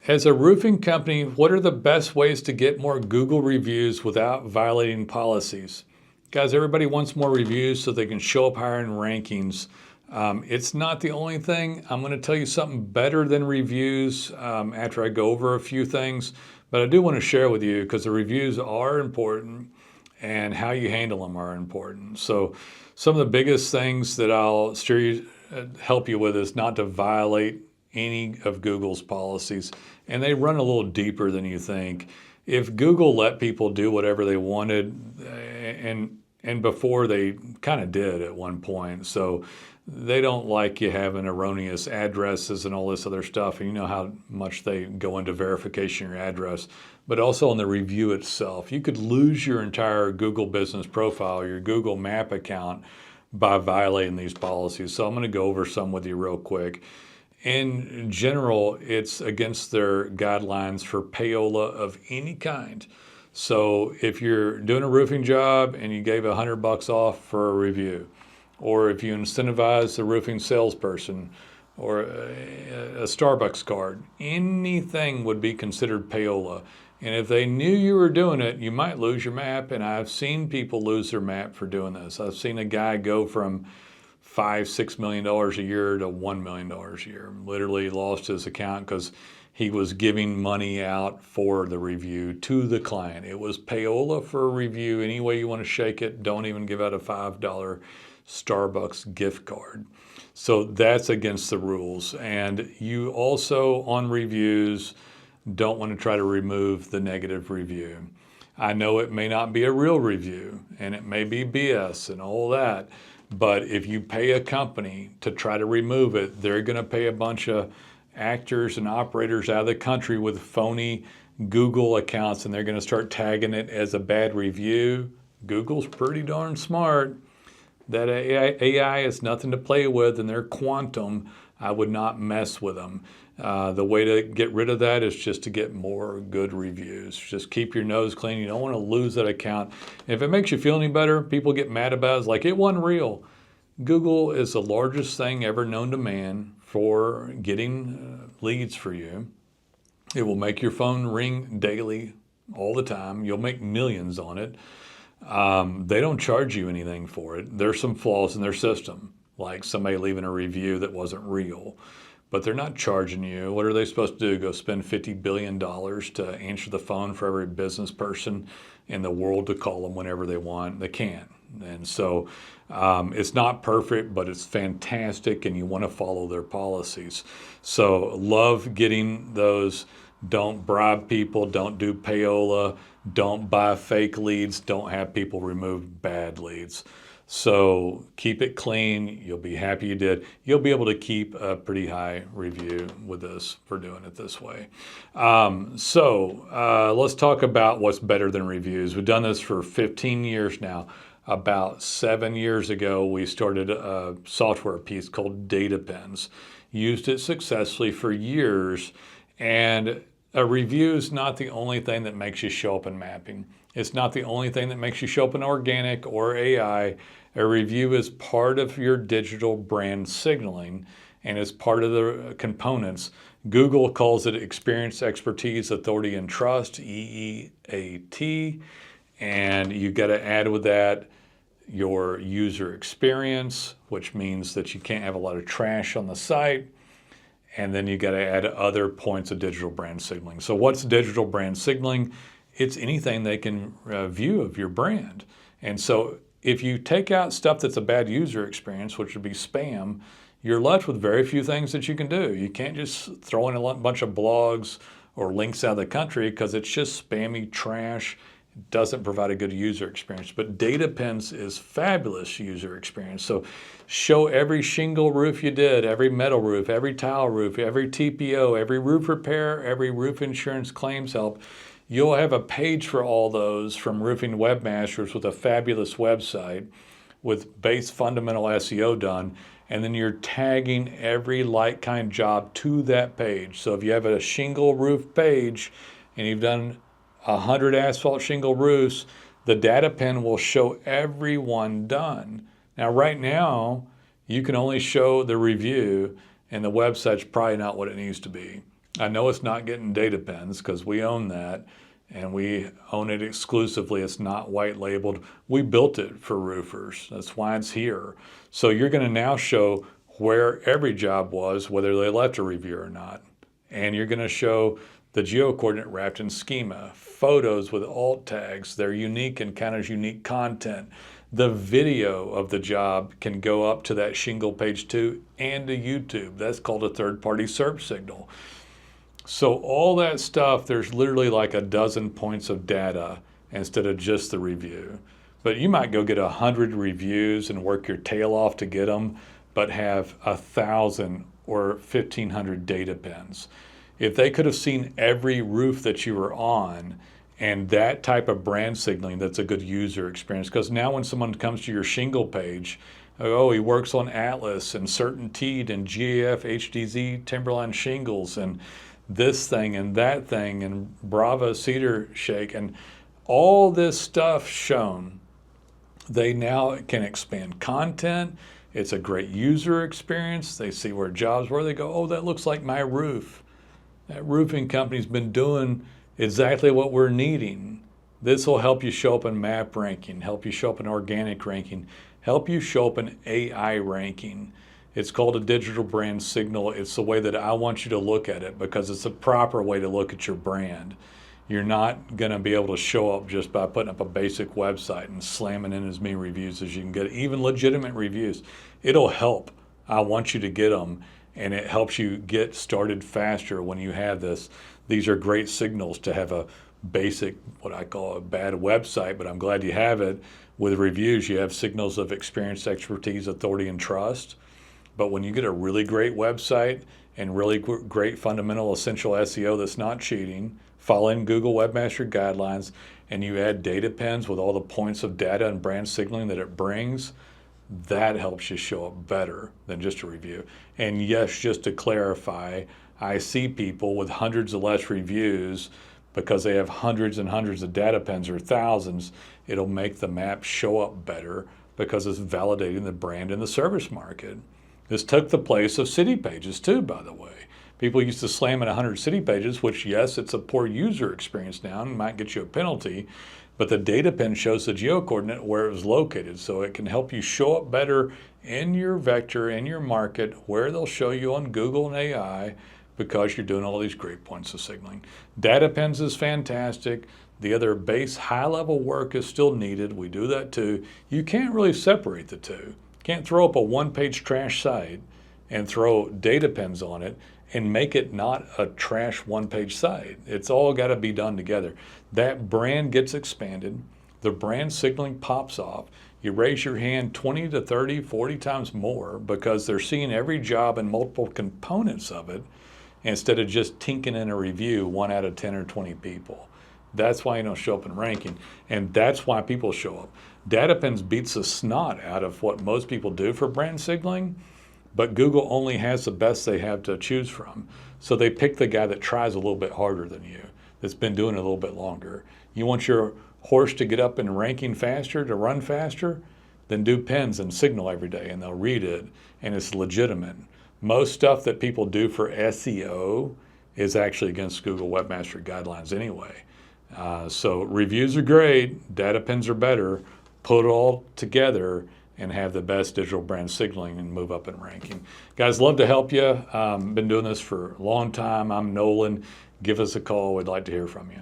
As a roofing company, what are the best ways to get more Google reviews without violating policies? Guys, everybody wants more reviews so they can show up higher in rankings. It's not the only thing. I'm going to tell you something better than reviews after I go over a few things, but I do want to share with you because the reviews are important and how you handle them are important. So some of the biggest things that I'll help you with is not to violate any of Google's policies, and they run a little deeper than you think. If Google let people do whatever they wanted, and before they kind of did at one point, so they don't like you having erroneous addresses and all this other stuff, and you know how much they go into verification of your address, but also on the review itself. You could lose your entire Google business profile, your Google Map account, by violating these policies. So I'm going to go over some with you real quick. In general, it's against their guidelines for payola of any kind. So if you're doing a roofing job and you gave $100 off for a review, or if you incentivize the roofing salesperson, or a Starbucks card, anything would be considered payola. And if they knew you were doing it, you might lose your map. And I've seen people lose their map for doing this. I've seen a guy go from $5-6 million a year to $1 million a year. Literally lost his account because he was giving money out for the review to the client. It was payola for a review. Any way you want to shake it, don't even give out a $5 Starbucks gift card. So that's against the rules. And you also, on reviews, don't want to try to remove the negative review. I know it may not be a real review, and it may be BS and all that, but if you pay a company to try to remove it, they're going to pay a bunch of actors and operators out of the country with phony Google accounts, and they're going to start tagging it as a bad review. Google's pretty darn smart. That AI is nothing to play with, and they're quantum. I would not mess with them. The way to get rid of that is just to get more good reviews. Just keep your nose clean. You don't want to lose that account. If it makes you feel any better, people get mad about it. It's like, it wasn't real. Google is the largest thing ever known to man for getting leads for you. It will make your phone ring daily, all the time. You'll make millions on it. They don't charge you anything for it. There's some flaws in their system, like somebody leaving a review that wasn't real. But they're not charging you. What are they supposed to do? Go spend $50 billion to answer the phone for every business person in the world to call them whenever they want? They can't. And so it's not perfect, but it's fantastic, and you want to follow their policies. So love getting those. Don't bribe people. Don't do payola. Don't buy fake leads. Don't have people remove bad leads. So keep it clean. You'll be happy you did. You'll be able to keep a pretty high review with this for doing it this way. Let's talk about what's better than reviews. We've done this for 15 years now. About 7 years ago, we started a software piece called DataPins. Used it successfully for years, and a review is not the only thing that makes you show up in mapping. It's not the only thing that makes you show up in organic or AI. A review is part of your digital brand signaling, and it's part of the components. Google calls it experience, expertise, authority, and trust, EEAT. And you got to add with that your user experience, which means that you can't have a lot of trash on the site. And then you got to add other points of digital brand signaling. So what's digital brand signaling? It's anything they can view of your brand. And so if you take out stuff that's a bad user experience, which would be spam, you're left with very few things that you can do. You can't just throw in a bunch of blogs or links out of the country because it's just spammy trash. It doesn't provide a good user experience. But DataPins is fabulous user experience. So show every shingle roof you did, every metal roof, every tile roof, every TPO, every roof repair, every roof insurance claims help. You'll have a page for all those from Roofing Webmasters with a fabulous website with base fundamental SEO done. And then you're tagging every like-kind job to that page. So if you have a shingle roof page and you've done 100 asphalt shingle roofs, the DataPin will show every one done. Now, right now, you can only show the review, and the website's probably not what it needs to be. I know it's not getting DataPins because we own that and we own it exclusively. It's not white labeled. We built it for roofers. That's why it's here. So you're going to now show where every job was, whether they left a review or not. And you're going to show the geo-coordinate wrapped in schema, photos with alt tags. They're unique and count as unique content. The video of the job can go up to that shingle page too and to YouTube. That's called a third-party search signal. So all that stuff, there's literally like a dozen points of data instead of just the review. But you might go get 100 reviews and work your tail off to get them, but have 1,000 or 1,500 data pins. If they could have seen every roof that you were on and that type of brand signaling, that's a good user experience. Because now when someone comes to your shingle page, oh, he works on Atlas and CertainTeed and GAF, HDZ, Timberline shingles and this thing and that thing and Brava Cedar Shake and all this stuff shown, they now can expand content. It's a great user experience. They see where jobs were. They go, oh, that looks like my roof. That roofing company's been doing exactly what we're needing. This will help you show up in map ranking, help you show up in organic ranking, help you show up in AI ranking. It's called a digital brand signal. It's the way that I want you to look at it because it's the proper way to look at your brand. You're not going to be able to show up just by putting up a basic website and slamming in as many reviews as you can get, even legitimate reviews. It'll help. I want you to get them, and it helps you get started faster when you have this. These are great signals to have a basic, what I call a bad website, but I'm glad you have it. With reviews, you have signals of experience, expertise, authority, and trust. But when you get a really great website and really great fundamental essential SEO that's not cheating, following Google Webmaster Guidelines, and you add DataPins with all the points of data and brand signaling that it brings, that helps you show up better than just a review. And yes, just to clarify, I see people with hundreds of less reviews because they have hundreds and hundreds of DataPins or thousands. It'll make the map show up better because it's validating the brand in the service market. This took the place of city pages too, by the way. People used to slam in 100 city pages, which yes, it's a poor user experience now and might get you a penalty, but the data pin shows the geocoordinate where it was located, so it can help you show up better in your vector, in your market, where they'll show you on Google and AI because you're doing all these great points of signaling. DataPins is fantastic. The other base high-level work is still needed. We do that too. You can't really separate the two. Can't throw up a one-page trash site and throw DataPins on it and make it not a trash one-page site. It's all got to be done together. That brand gets expanded. The brand signaling pops off. You raise your hand 20 to 30, 40 times more because they're seeing every job and multiple components of it instead of just tinking in a review 1 out of 10 or 20 people. That's why you don't show up in ranking, and that's why people show up. DataPins beats the snot out of what most people do for brand signaling, but Google only has the best they have to choose from. So they pick the guy that tries a little bit harder than you, that's been doing it a little bit longer. You want your horse to get up in ranking faster, to run faster, then do pins and signal every day, and they'll read it, and it's legitimate. Most stuff that people do for SEO is actually against Google Webmaster Guidelines anyway. So reviews are great, data pins are better. Put it all together and have the best digital brand signaling and move up in ranking. Guys, love to help you. Been doing this for a long time. I'm Nolan. Give us a call. We'd like to hear from you.